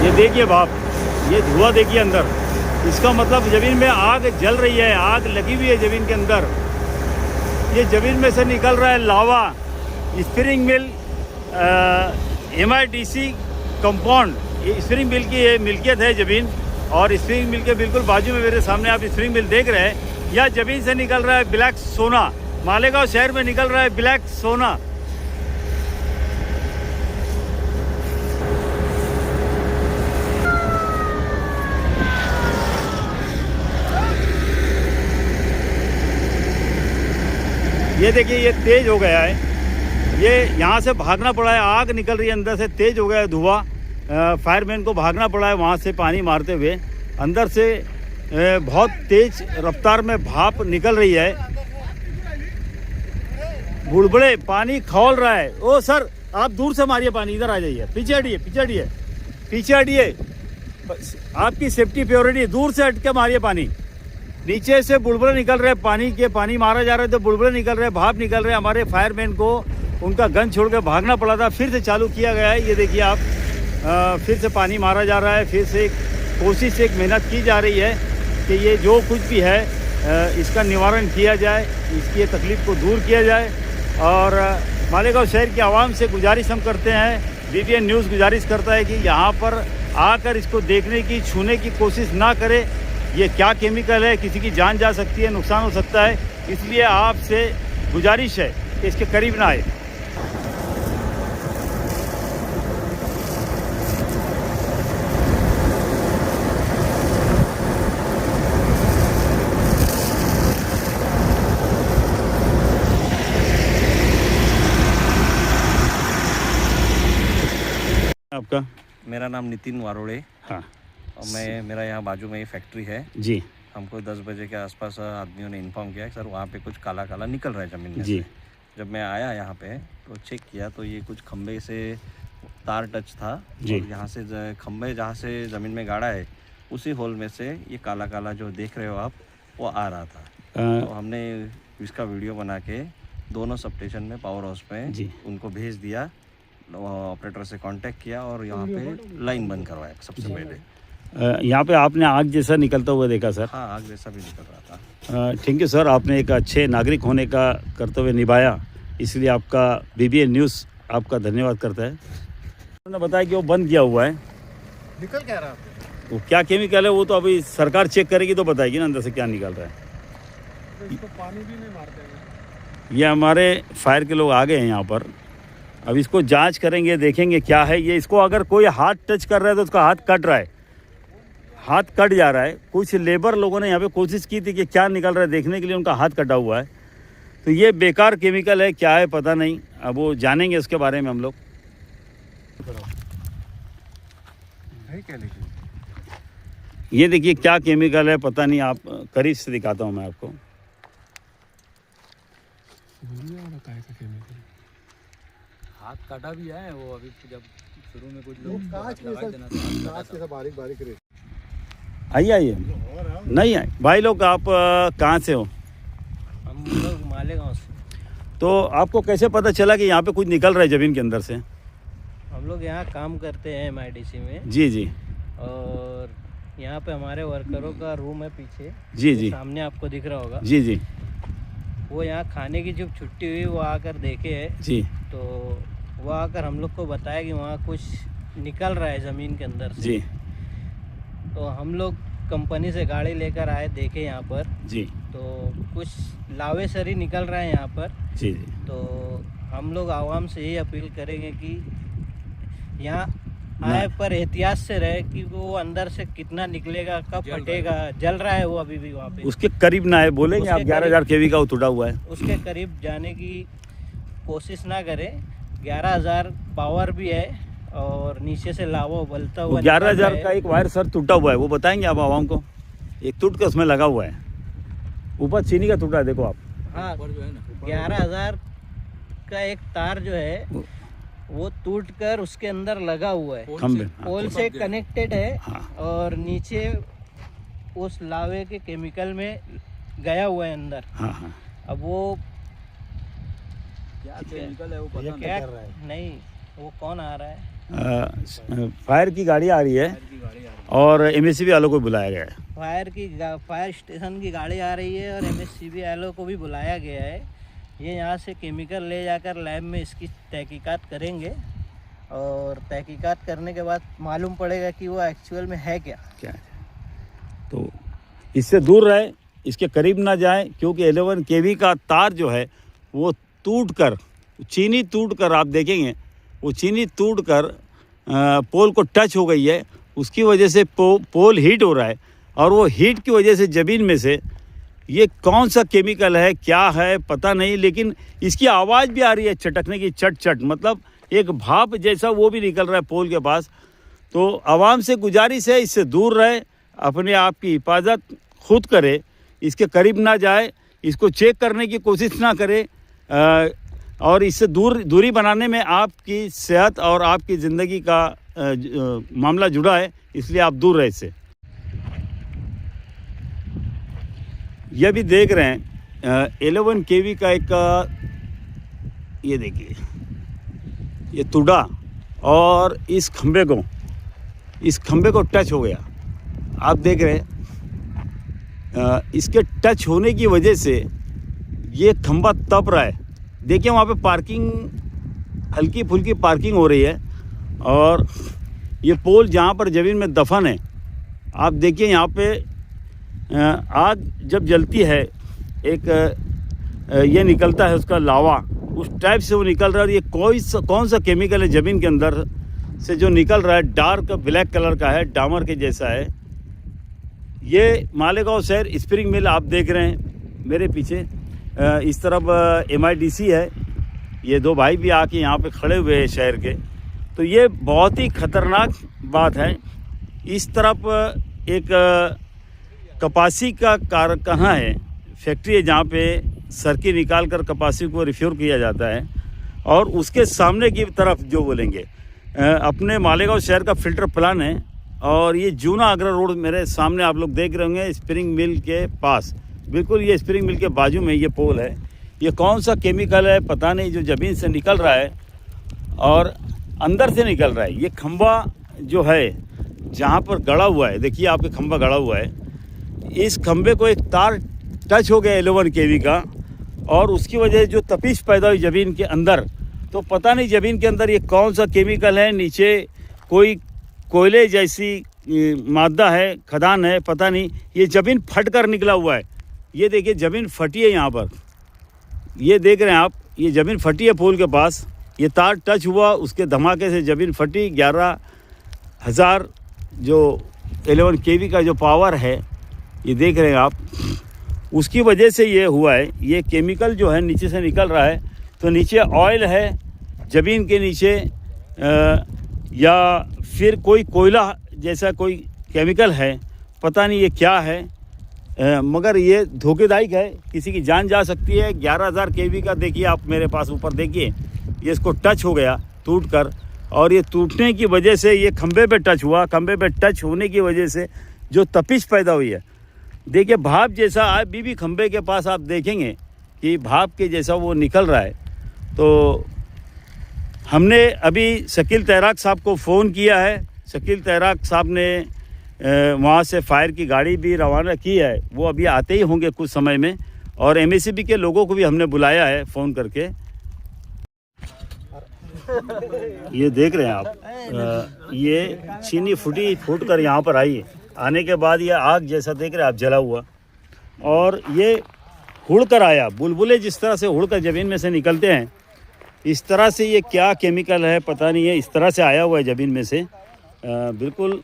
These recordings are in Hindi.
ये देखिए भाप, ये धुआं देखिए अंदर, इसका मतलब ज़मीन में आग जल रही है, आग लगी हुई है ज़मीन के अंदर। ये ज़मीन में से निकल रहा है लावा। स्प्रिंग मिल MIDC कंपाउंड, ये स्प्रिंग मिल की ये मिल्कियत है ज़मीन। और स्प्रिंग मिल के बिल्कुल बाजू में मेरे सामने आप स्प्रिंग मिल देख रहे हैं। यह ज़मीन से निकल रहा है ब्लैक सोना। मालेगांव शहर में निकल रहा है ब्लैक सोना। ये देखिए, ये तेज़ हो गया है, ये यहाँ से भागना पड़ा है, आग निकल रही है अंदर से, तेज़ हो गया है धुआं। फायरमैन को भागना पड़ा है वहाँ से पानी मारते हुए। अंदर से बहुत तेज़ रफ्तार में भाप निकल रही है, बुड़बुड़े, पानी खौल रहा है। ओ सर, आप दूर से मारिए पानी, इधर आ जाइए, पीछे हटिए, पीछे हटिए, पीछे हटिए, आपकी सेफ्टी प्योरिटी, दूर से हट के मारिए पानी। नीचे से बुलबुले निकल रहे पानी के, पानी मारा जा रहा है तो बुलबुले निकल रहे, भाप निकल रहे। हमारे फायरमैन को उनका गन छोड़ के भागना पड़ा था, फिर से चालू किया गया है। ये देखिए आप, फिर से पानी मारा जा रहा है, फिर से एक कोशिश, एक मेहनत की जा रही है कि ये जो कुछ भी है इसका निवारण किया जाए, इसकी तकलीफ़ को दूर किया जाए। और मालेगांव शहर की आवाम से गुजारिश हम करते हैं, BBN न्यूज़ गुजारिश करता है कि यहाँ पर आकर इसको देखने की, छूने की कोशिश ना करें। ये क्या केमिकल है, किसी की जान जा सकती है, नुकसान हो सकता है, इसलिए आपसे गुजारिश है कि इसके करीब ना आए। आपका? मेरा नाम नितिन वारोड़े। हाँ, और मेरा यहाँ बाजू में ही फैक्ट्री है जी। हमको 10 बजे के आसपास आदमियों ने इन्फॉर्म किया कि सर वहाँ पे कुछ काला काला निकल रहा है ज़मीन में जी। से। जब मैं आया यहाँ पे तो चेक किया तो ये कुछ खंबे से तार टच था जी। और यहाँ से खंबे जहाँ से ज़मीन में गाड़ा है उसी होल में से ये काला काला जो देख रहे हो आप वो आ रहा था। तो हमने इसका वीडियो बना के दोनों सब स्टेशन में, पावर हाउस में जी। उनको भेज दिया, ऑपरेटर से कांटेक्ट किया और यहाँ पे लाइन बंद करवाया सबसे पहले। यहाँ पे आपने आग जैसा निकलता हुआ देखा सर? हाँ, आग जैसा भी निकल रहा था। थैंक यू सर, आपने एक अच्छे नागरिक होने का कर्तव्य निभाया, इसलिए आपका BBN न्यूज़ आपका धन्यवाद करता है। उन्होंने बताया कि वो बंद किया हुआ है। निकल क्या रहा है? वो क्या केमिकल है वो तो अभी सरकार चेक करेगी तो बताएगी ना अंदर से क्या निकल रहा है। तो इसको पानी भी नहीं मारते हैं। ये हमारे फायर के लोग आ गए हैं यहाँ पर, अब इसको जांच करेंगे, देखेंगे क्या है ये। इसको अगर कोई हाथ टच कर रहा है तो उसका हाथ कट रहा है, हाथ कट जा रहा है। कुछ लेबर लोगों ने यहाँ पे कोशिश की थी कि क्या निकल रहा है देखने के लिए, उनका हाथ कटा हुआ है। तो ये बेकार केमिकल है, क्या है पता नहीं, अब वो जानेंगे इसके बारे में हम लोग। है क्या लेकिन? ये देखिए क्या केमिकल है पता नहीं, आप करीब से दिखाता हूँ मैं आपको। हाथ काटा भी है वो, अभी जब शुरू में कुछ वो लोग कांच के सब बारीक बारीक रहे। आइए आइए, नहीं आए भाई लोग। आप कहाँ से हो? हम लोग मालेगांव से। तो आपको कैसे पता चला कि यहाँ पे कुछ निकल रहा है ज़मीन के अंदर से? हम लोग यहाँ काम करते हैं MIDC में। जी जी। और यहाँ पे हमारे वर्करों का रूम है पीछे, जी जी। सामने आपको दिख रहा होगा। जी जी। वो यहाँ खाने की जब छुट्टी हुई वो आकर देखे है, जी। तो वो आकर हम लोग को बताया कि वहाँ कुछ निकल रहा है ज़मीन के अंदर से। जी। तो हम लोग कंपनी से गाड़ी लेकर आए, देखे यहाँ पर, जी। तो कुछ लावे सरी निकल रहा है यहाँ पर। जी जी। तो हम लोग आवाम से यही अपील करेंगे कि यहाँ आए पर एहतियात से रहे कि वो अंदर से कितना निकलेगा, कब फटेगा। जल रहा है वो अभी भी वहाँ पे, उसके करीब ना है, बोलेंगे आप 11,000 kV का टूटा हुआ है, उसके करीब जाने की कोशिश ना करें। 11,000 पावर भी है और नीचे से लावा उबलता हुआ 11,000 का एक वायर सर टूटा हुआ है, वो बताएंगे आप आवाम को? एक टूट कर उसमें लगा हुआ है, ऊपर चीनी का टूटा है, देखो आप। हाँ, 11,000 का एक तार जो है वो टूट कर उसके अंदर लगा हुआ है, खंबे पोल से कनेक्टेड है। हाँ। और नीचे उस लावे के केमिकल में गया हुआ है अंदर। हाँ हाँ। अब वो क्या केमिकल है वो पता क्या नहीं कर रहा है। नहीं, वो कौन आ रहा है फायर की गाड़ी आ रही है और एमएससीबी वालों को बुलाया गया है। फायर स्टेशन की गाड़ी आ रही है और एमएससीबी वालों को भी बुलाया गया है। ये यहाँ से केमिकल ले जाकर लैब में इसकी तहकीकात करेंगे और तहकीकात करने के बाद मालूम पड़ेगा कि वो एक्चुअल में है क्या है। तो इससे दूर रहे, इसके करीब ना जाए, क्योंकि 11 केवी का तार जो है वो चीनी टूट कर आप देखेंगे वो चीनी टूट कर पोल को टच हो गई है। उसकी वजह से पोल हीट हो रहा है और वो हीट की वजह से ज़मीन में से ये कौन सा केमिकल है क्या है पता नहीं, लेकिन इसकी आवाज़ भी आ रही है चटकने की, चट चट, मतलब एक भाप जैसा वो भी निकल रहा है पोल के पास। तो आवाम से गुजारिश है इससे दूर रहे, अपने आप की हिफाजत खुद करे, इसके करीब ना जाए, इसको चेक करने की कोशिश ना करे और इससे दूरी बनाने में आपकी सेहत और आपकी ज़िंदगी का मामला जुड़ा है, इसलिए आप दूर रहे इससे। यह भी देख रहे हैं 11 केवी का एक ये देखिए ये तुड़ा और इस खंबे को टच हो गया। आप देख रहे हैं इसके टच होने की वजह से ये खंबा तप रहा है। देखिए वहाँ पे पार्किंग, हल्की फुल्की पार्किंग हो रही है और ये पोल जहाँ पर ज़मीन में दफन है, आप देखिए यहाँ पे आग जब जलती है एक ये निकलता है उसका लावा, उस टाइप से वो निकल रहा है। और ये कौन सा केमिकल है ज़मीन के अंदर से जो निकल रहा है, डार्क ब्लैक कलर का है, डामर के जैसा है। ये मालेगांव शहर स्प्रिंग मिल आप देख रहे हैं मेरे पीछे, इस तरफ MIDC है। ये दो भाई भी आके यहाँ पे खड़े हुए हैं शहर के। तो ये बहुत ही ख़तरनाक बात है। इस तरफ एक कपासी का कारखाना है, फैक्ट्री है जहाँ पे सरकी निकाल कर कपासी को रिफ्यूर किया जाता है और उसके सामने की तरफ जो बोलेंगे अपने मालेगांव शहर का फिल्टर प्लान है। और ये जूना आगरा रोड मेरे सामने आप लोग देख रहे होंगे, स्प्रिंग मिल के पास, बिल्कुल ये स्प्रिंग मिल के बाजू में ये पोल है। ये कौन सा केमिकल है पता नहीं, जो ज़मीन से निकल रहा है और अंदर से निकल रहा है। ये खंबा जो है जहाँ पर गड़ा हुआ है, देखिए आपके खंबा गड़ा हुआ है, इस खंबे को एक तार टच हो गया 11 केवी का और उसकी वजह से जो तपिश पैदा हुई ज़मीन के अंदर, तो पता नहीं ज़मीन के अंदर ये कौन सा केमिकल है, नीचे कोई कोयले जैसी मादा है, खदान है, पता नहीं। ये ज़मीन फट कर निकला हुआ है। ये देखिए ज़मीन फटी है यहाँ पर, ये देख रहे हैं आप, ये ज़मीन फटी है पोल के पास। ये तार टच हुआ, उसके धमाके से ज़मीन फटी। 11,000 जो 11 केवी का जो पावर है, ये देख रहे हैं आप, उसकी वजह से ये हुआ है। ये केमिकल जो है नीचे से निकल रहा है, तो नीचे ऑयल है ज़मीन के नीचे या फिर कोई कोयला जैसा कोई केमिकल है, पता नहीं ये क्या है, मगर ये धोखेदायक है, किसी की जान जा सकती है। 11,000 केवी का देखिए आप मेरे पास ऊपर देखिए, ये इसको टच हो गया टूट कर, और ये टूटने की वजह से ये खंबे पे टच हुआ। खंबे पे टच होने की वजह से जो तपिश पैदा हुई है, देखिए भाप जैसा अभी भी खंबे के पास आप देखेंगे कि भाप के जैसा वो निकल रहा है। तो हमने अभी शकील तैराक साहब को फ़ोन किया है। शकील तैराक साहब ने वहाँ से फायर की गाड़ी भी रवाना की है, वो अभी आते ही होंगे कुछ समय में। और MACB के लोगों को भी हमने बुलाया है फ़ोन करके। ये देख रहे हैं आप, ये चीनी फूट कर यहाँ पर आई है। आने के बाद ये आग जैसा देख रहे हैं आप जला हुआ, और ये उड़ कर आया। बुलबुले जिस तरह से उड़ कर ज़मीन में से निकलते हैं, इस तरह से ये क्या केमिकल है पता नहीं है, इस तरह से आया हुआ है ज़मीन में से। बिल्कुल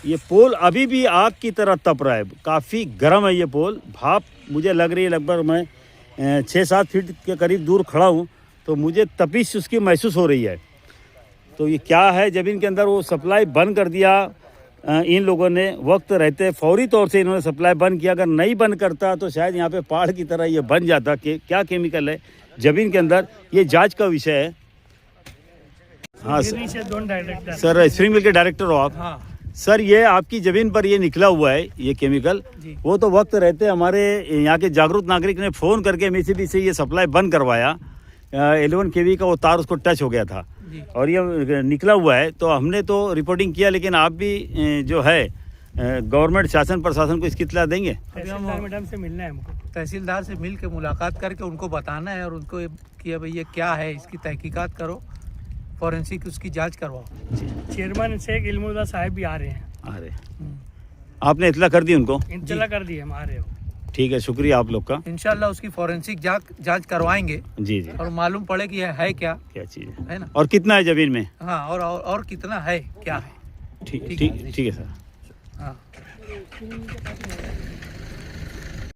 ये पोल अभी भी आग की तरह तप रहा है, काफ़ी गर्म है ये पोल। भाप मुझे लग रही है, लगभग मैं 6-7 फीट के करीब दूर खड़ा हूँ, तो मुझे तपिश उसकी महसूस हो रही है। तो ये क्या है ज़मीन के अंदर, वो सप्लाई बंद कर दिया इन लोगों ने, वक्त रहते फौरी तौर से इन्होंने सप्लाई बंद किया। अगर नहीं बंद करता तो शायद यहाँ पे पहाड़ की तरह ये बन जाता। कि क्या केमिकल है ज़मीन के अंदर, ये जांच का विषय है। हाँ सर, स्प्रिंग मिल के डायरेक्टर हो आप? हाँ सर, ये आपकी ज़मीन पर ये निकला हुआ है ये केमिकल, वो तो वक्त रहते हमारे यहाँ के जागरूक नागरिक ने फ़ोन करके MACB से ये सप्लाई बंद करवाया। 11 केवी का वो तार उसको टच हो गया था। और ये निकला हुआ है, तो हमने तो रिपोर्टिंग किया, लेकिन आप भी जो है गवर्नमेंट शासन प्रशासन को इसकी इत्तला देंगे। तहसीलदार मैडम से मिलना है हमको, तहसीलदार से मिल के मुलाकात करके उनको बताना है और उनको कि भाई ये क्या है, इसकी तहकीकात करो, फॉरेंसिक उसकी जांच करवाओ। चेयरमैन शेख इल्मुल्लाह साहब भी आ रहे हैं। आ रहे आपने इत्तला कर दी उनको? इंतला कर दी हम आ रहे हो। ठीक है, शुक्रिया आप लोग का। इंशाल्लाह उसकी फॉरेंसिक जांच करवाएंगे जी जी, और मालूम पड़े कि है क्या चीज़ है ना, और कितना है जमीन में। हाँ और कितना है क्या है। ठीक है सर। हाँ